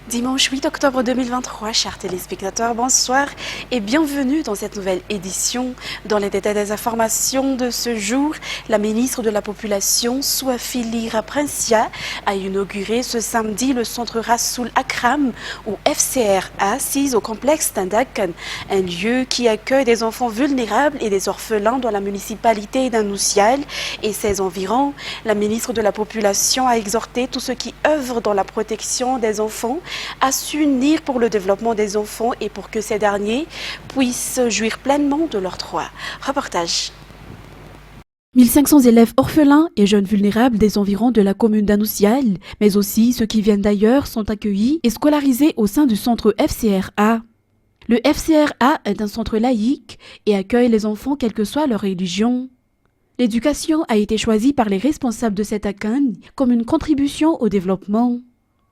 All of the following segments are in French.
Dimanche 8 octobre 2023, chers téléspectateurs, bonsoir et bienvenue dans cette nouvelle édition. Dans les détails des informations de ce jour, la ministre de la Population, Souafili Raprincia, a inauguré ce samedi le centre Rassoul Akram, ou FCRA, assise au complexe Tandakan, un lieu qui accueille des enfants vulnérables et des orphelins dans la municipalité d'Anoussial et ses environs. La ministre de la Population a exhorté tous ceux qui œuvrent dans la protection des enfants à s'unir pour le développement des enfants et pour que ces derniers puissent jouir pleinement de leurs droits. Reportage. 1500 élèves orphelins et jeunes vulnérables des environs de la commune d'Anoussial, mais aussi ceux qui viennent d'ailleurs, sont accueillis et scolarisés au sein du centre FCRA. Le FCRA est un centre laïque et accueille les enfants quelle que soit leur religion. L'éducation a été choisie par les responsables de cet accueil comme une contribution au développement.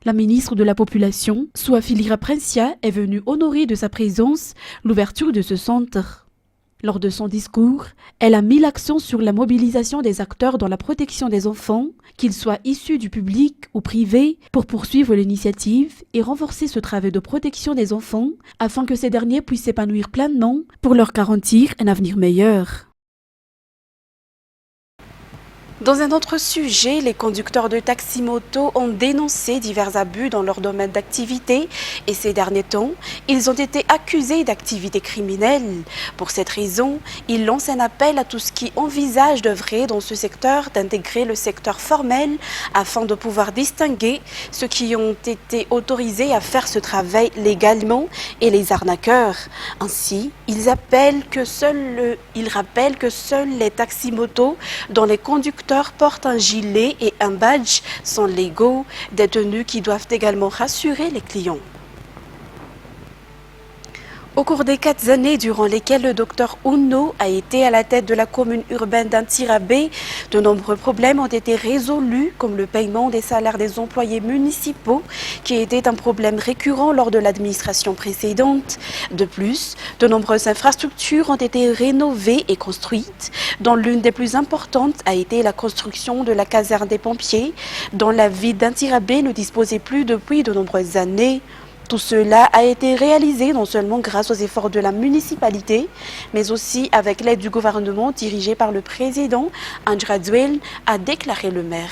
La ministre de la Population, Souafili Raprincia, est venue honorer de sa présence l'ouverture de ce centre. Lors de son discours, elle a mis l'accent sur la mobilisation des acteurs dans la protection des enfants, qu'ils soient issus du public ou privé, pour poursuivre l'initiative et renforcer ce travail de protection des enfants afin que ces derniers puissent s'épanouir pleinement pour leur garantir un avenir meilleur. Dans un autre sujet, les conducteurs de taxi-moto ont dénoncé divers abus dans leur domaine d'activité et ces derniers temps, ils ont été accusés d'activités criminelles. Pour cette raison, ils lancent un appel à tous qui envisagent d'œuvrer dans ce secteur d'intégrer le secteur formel afin de pouvoir distinguer ceux qui ont été autorisés à faire ce travail légalement et les arnaqueurs. Ainsi, ils rappellent que seuls les taxi-motos dont les conducteurs portent un gilet et un badge sont légaux, des tenues qui doivent également rassurer les clients. Au cours des 4 années durant lesquelles le docteur Ouno a été à la tête de la commune urbaine d'Antirabé, de nombreux problèmes ont été résolus, comme le paiement des salaires des employés municipaux, qui était un problème récurrent lors de l'administration précédente. De plus, de nombreuses infrastructures ont été rénovées et construites, dont l'une des plus importantes a été la construction de la caserne des pompiers, dont la ville d'Antirabé ne disposait plus depuis de nombreuses années. Tout cela a été réalisé non seulement grâce aux efforts de la municipalité, mais aussi avec l'aide du gouvernement dirigé par le président Andra Dwell, a déclaré le maire.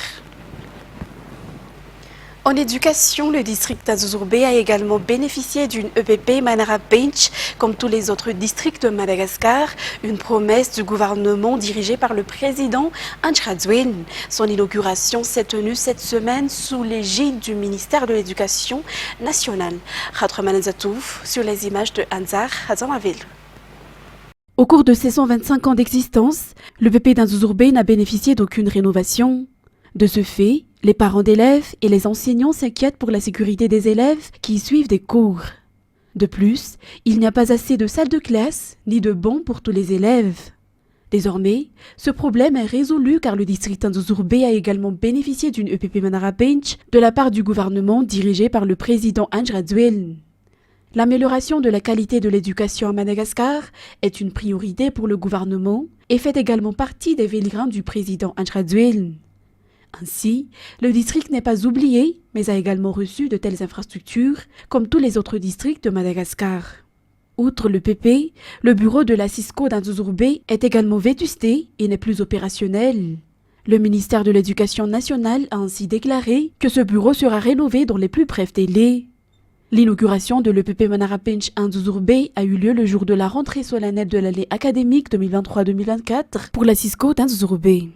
En éducation, le district d'Azouzourbe a également bénéficié d'une EPP Manara Bench, comme tous les autres districts de Madagascar, une promesse du gouvernement dirigé par le président Andra Dwell. Son inauguration s'est tenue cette semaine sous l'égide du ministère de l'Éducation nationale. Ratraman Zatouf sur les images de Anzar Hazamaville. Au cours de ses 125 ans d'existence, le l'EPP d'Azouzourbe n'a bénéficié d'aucune rénovation. De ce fait, les parents d'élèves et les enseignants s'inquiètent pour la sécurité des élèves qui y suivent des cours. De plus, il n'y a pas assez de salles de classe ni de bancs pour tous les élèves. Désormais, ce problème est résolu car le district d'Azouzourbe a également bénéficié d'une EPP Manara Bench de la part du gouvernement dirigé par le président Andra Dwell. L'amélioration de la qualité de l'éducation à Madagascar est une priorité pour le gouvernement et fait également partie des vélirins du président Andra Dwell. Ainsi, le district n'est pas oublié, mais a également reçu de telles infrastructures comme tous les autres districts de Madagascar. Outre le PP, le bureau de la Cisco d'Azouzourbe est également vétusté et n'est plus opérationnel. Le ministère de l'Éducation nationale a ainsi déclaré que ce bureau sera rénové dans les plus brefs délais. L'inauguration de l'EPP Manara Bench d'Azouzourbe a eu lieu le jour de la rentrée solennelle de l'année académique 2023-2024 pour la Cisco d'Azouzourbe.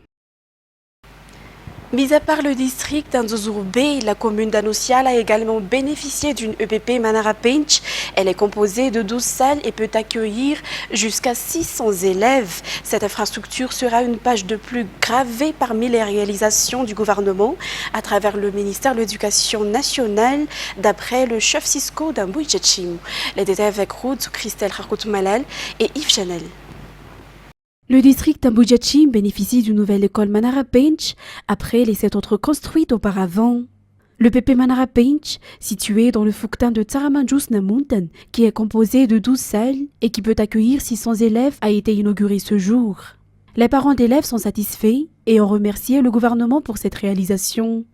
Mis à part le district d'Azouzourbe, la commune d'Anoussial a également bénéficié d'une EPP Manara Bench. Elle est composée de 12 salles et peut accueillir jusqu'à 600 élèves. Cette infrastructure sera une page de plus gravée parmi les réalisations du gouvernement à travers le ministère de l'Éducation nationale, d'après le chef Cisco d'Ambouidjatchim. Les détails avec Ruth, Christelle Harkout-Malal et Yves Chanel. Le district d'Ambouidjatchim bénéficie d'une nouvelle école Manara Bench après les 7 autres construites auparavant. Le PP Manara Bench, situé dans le Fouktan de Tsaramandjous Namountan, qui est composé de 12 salles et qui peut accueillir 600 élèves, a été inauguré ce jour. Les parents d'élèves sont satisfaits et ont remercié le gouvernement pour cette réalisation.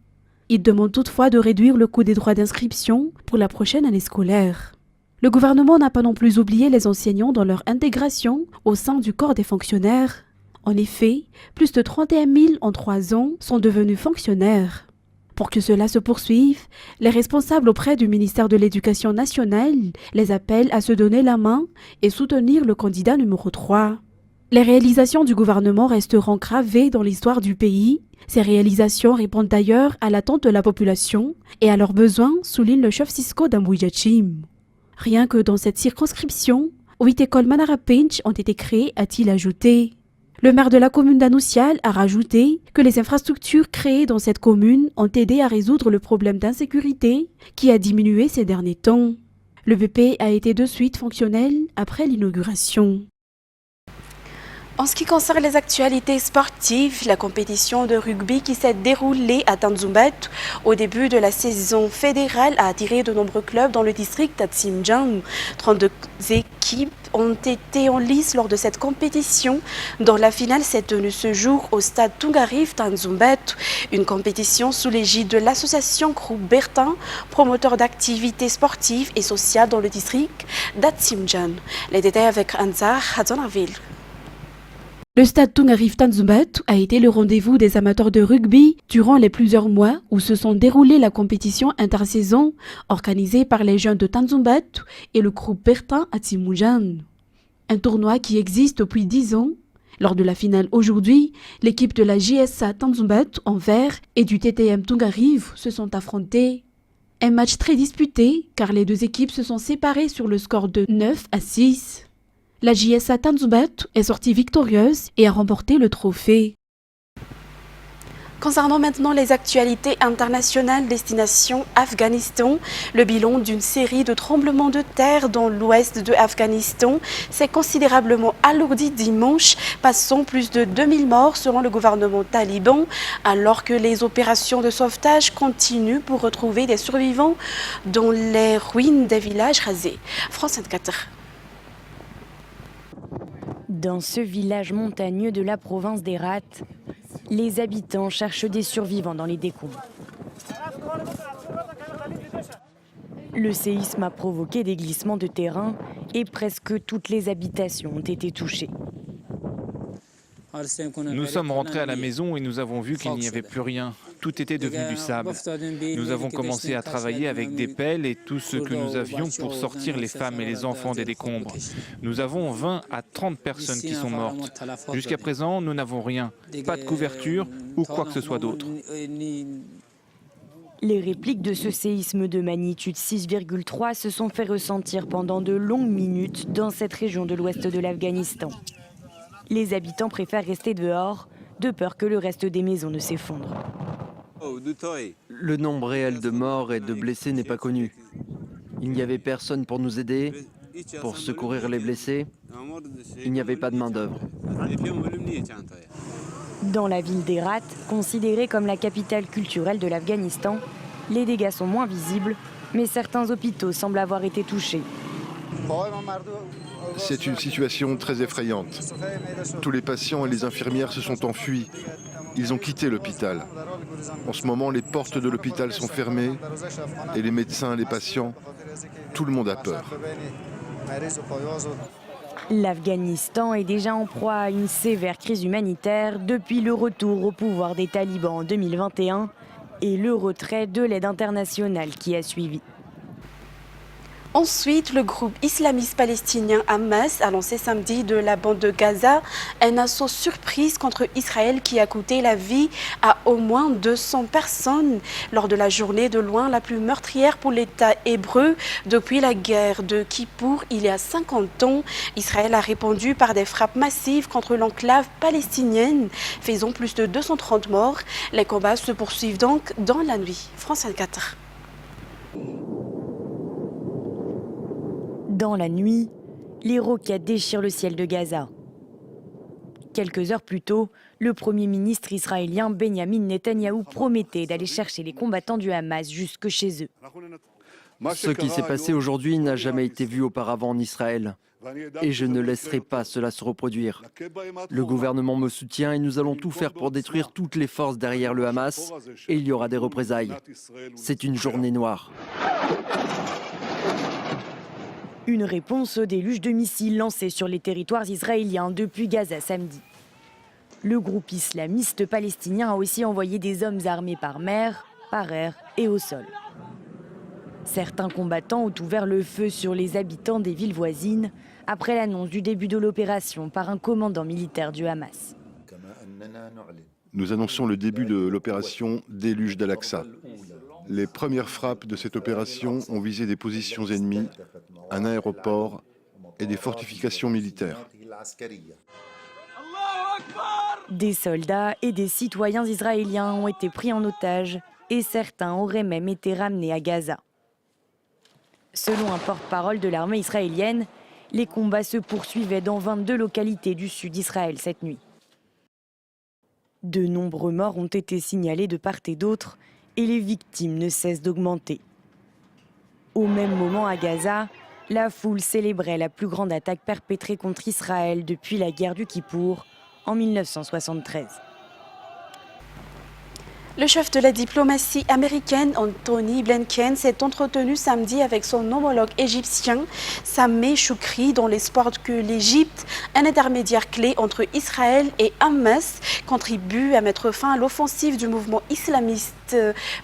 Il demande toutefois de réduire le coût des droits d'inscription pour la prochaine année scolaire. Le gouvernement n'a pas non plus oublié les enseignants dans leur intégration au sein du corps des fonctionnaires. En effet, plus de 31 000 en 3 ans sont devenus fonctionnaires. Pour que cela se poursuive, les responsables auprès du ministère de l'Éducation nationale les appellent à se donner la main et soutenir le candidat numéro 3. Les réalisations du gouvernement resteront gravées dans l'histoire du pays. Ces réalisations répondent d'ailleurs à l'attente de la population et à leurs besoins, souligne le chef Cisco d'Ambouijachim. Rien que dans cette circonscription, 8 écoles Manara Pinch ont été créées, a-t-il ajouté. Le maire de la commune d'Anoussial a rajouté que les infrastructures créées dans cette commune ont aidé à résoudre le problème d'insécurité qui a diminué ces derniers temps. Le BP a été de suite fonctionnel après l'inauguration. En ce qui concerne les actualités sportives, la compétition de rugby qui s'est déroulée à Tanzumbat au début de la saison fédérale a attiré de nombreux clubs dans le district d'Atsimjan. 32 équipes ont été en lice lors de cette compétition. Dans la finale s'est tenue ce jour au stade Tungarif Tanzumbat, une compétition sous l'égide de l'association Groupe Bertin, promoteur d'activités sportives et sociales dans le district d'Atsimjan. Les détails avec Anzar Hadjanaville. Le stade Tungarif Tanzumbat a été le rendez-vous des amateurs de rugby durant les plusieurs mois où se sont déroulées la compétition intersaison organisée par les jeunes de Tanzumbat et le groupe Bertin à Timoujan. Un tournoi qui existe depuis 10 ans. Lors de la finale aujourd'hui, l'équipe de la JSA Tanzumbat en vert et du TTM Tungarif se sont affrontés. Un match très disputé car les deux équipes se sont séparées sur le score de 9-6. La JSA Tanzumbat est sortie victorieuse et a remporté le trophée. Concernant maintenant les actualités internationales destination Afghanistan, le bilan d'une série de tremblements de terre dans l'ouest de Afghanistan s'est considérablement alourdi dimanche, passant plus de 2000 morts selon le gouvernement taliban, alors que les opérations de sauvetage continuent pour retrouver des survivants dans les ruines des villages rasés. France 24. Dans ce village montagneux de la province d'Herat, les habitants cherchent des survivants dans les décombres. Le séisme a provoqué des glissements de terrain et presque toutes les habitations ont été touchées. Nous sommes rentrés à la maison et nous avons vu qu'il n'y avait plus rien. Tout était devenu du sable. Nous avons commencé à travailler avec des pelles et tout ce que nous avions pour sortir les femmes et les enfants des décombres. Nous avons 20 à 30 personnes qui sont mortes. Jusqu'à présent, nous n'avons rien. Pas de couverture ou quoi que ce soit d'autre. Les répliques de ce séisme de magnitude 6,3 se sont fait ressentir pendant de longues minutes dans cette région de l'ouest de l'Afghanistan. Les habitants préfèrent rester dehors, de peur que le reste des maisons ne s'effondre. Le nombre réel de morts et de blessés n'est pas connu. Il n'y avait personne pour nous aider, pour secourir les blessés. Il n'y avait pas de main-d'œuvre. Dans la ville d'Herat, considérée comme la capitale culturelle de l'Afghanistan, les dégâts sont moins visibles, mais certains hôpitaux semblent avoir été touchés. C'est une situation très effrayante. Tous les patients et les infirmières se sont enfuis. Ils ont quitté l'hôpital. En ce moment, les portes de l'hôpital sont fermées et les médecins, les patients, tout le monde a peur. L'Afghanistan est déjà en proie à une sévère crise humanitaire depuis le retour au pouvoir des talibans en 2021 et le retrait de l'aide internationale qui a suivi. Ensuite, le groupe islamiste palestinien Hamas a lancé samedi de la bande de Gaza un assaut surprise contre Israël qui a coûté la vie à au moins 200 personnes lors de la journée de loin la plus meurtrière pour l'État hébreu depuis la guerre de Kippour il y a 50 ans. Israël a répondu par des frappes massives contre l'enclave palestinienne, faisant plus de 230 morts. Les combats se poursuivent donc dans la nuit. France 24. Dans la nuit, les roquettes déchirent le ciel de Gaza. Quelques heures plus tôt, le Premier ministre israélien Benjamin Netanyahou promettait d'aller chercher les combattants du Hamas jusque chez eux. Ce qui s'est passé aujourd'hui n'a jamais été vu auparavant en Israël. Et je ne laisserai pas cela se reproduire. Le gouvernement me soutient et nous allons tout faire pour détruire toutes les forces derrière le Hamas. Et il y aura des représailles. C'est une journée noire. Une réponse au déluge de missiles lancés sur les territoires israéliens depuis Gaza samedi. Le groupe islamiste palestinien a aussi envoyé des hommes armés par mer, par air et au sol. Certains combattants ont ouvert le feu sur les habitants des villes voisines après l'annonce du début de l'opération par un commandant militaire du Hamas. Nous annonçons le début de l'opération Déluge d'Al-Aqsa. Les premières frappes de cette opération ont visé des positions ennemies, un aéroport et des fortifications militaires. Des soldats et des citoyens israéliens ont été pris en otage et certains auraient même été ramenés à Gaza. Selon un porte-parole de l'armée israélienne, les combats se poursuivaient dans 22 localités du sud d'Israël cette nuit. De nombreux morts ont été signalés de part et d'autre et les victimes ne cessent d'augmenter. Au même moment à Gaza, la foule célébrait la plus grande attaque perpétrée contre Israël depuis la guerre du Kippour en 1973. Le chef de la diplomatie américaine, Anthony Blinken, s'est entretenu samedi avec son homologue égyptien, Sameh Choukri, dans l'espoir que l'Égypte, un intermédiaire clé entre Israël et Hamas, contribue à mettre fin à l'offensive du mouvement islamiste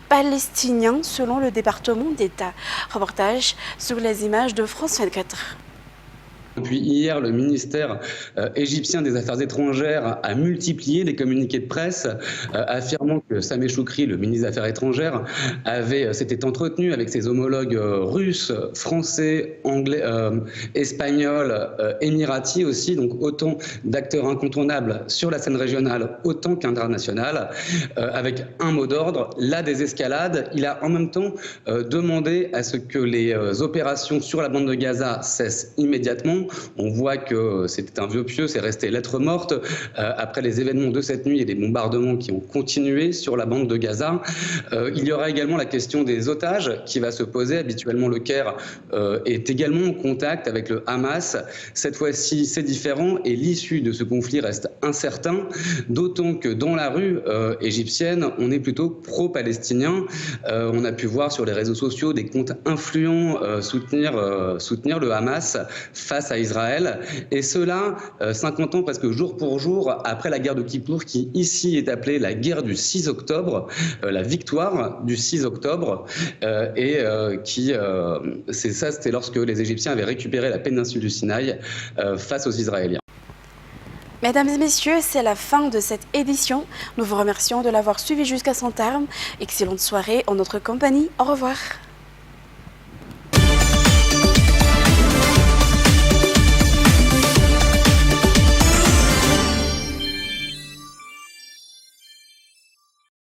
palestinien, selon le département d'État. Reportage sur les images de France 24. Depuis hier, le ministère égyptien des Affaires étrangères a multiplié les communiqués de presse affirmant que Sameh Choukri, le ministre des Affaires étrangères, s'était entretenu avec ses homologues russes, français, anglais, espagnols, émiratis aussi, donc autant d'acteurs incontournables sur la scène régionale autant qu'internationale, avec un mot d'ordre, la désescalade. Il a en même temps demandé à ce que les opérations sur la bande de Gaza cessent immédiatement. On voit que c'était un vœu pieux, c'est resté lettre morte. Après les événements de cette nuit et les bombardements qui ont continué sur la bande de Gaza, il y aura également la question des otages qui va se poser. Habituellement, le Caire est également en contact avec le Hamas. Cette fois-ci, c'est différent et l'issue de ce conflit reste incertain, d'autant que dans la rue égyptienne, on est plutôt pro-palestinien. On a pu voir sur les réseaux sociaux des comptes influents soutenir le Hamas face à Israël, et cela 50 ans presque jour pour jour après la guerre de Kippour, qui ici est appelée la guerre du 6 octobre, la victoire du 6 octobre, c'était lorsque les Égyptiens avaient récupéré la péninsule du Sinaï face aux Israéliens. Mesdames et messieurs, c'est la fin de cette édition. Nous vous remercions de l'avoir suivi jusqu'à son terme. Excellente soirée en notre compagnie. Au revoir.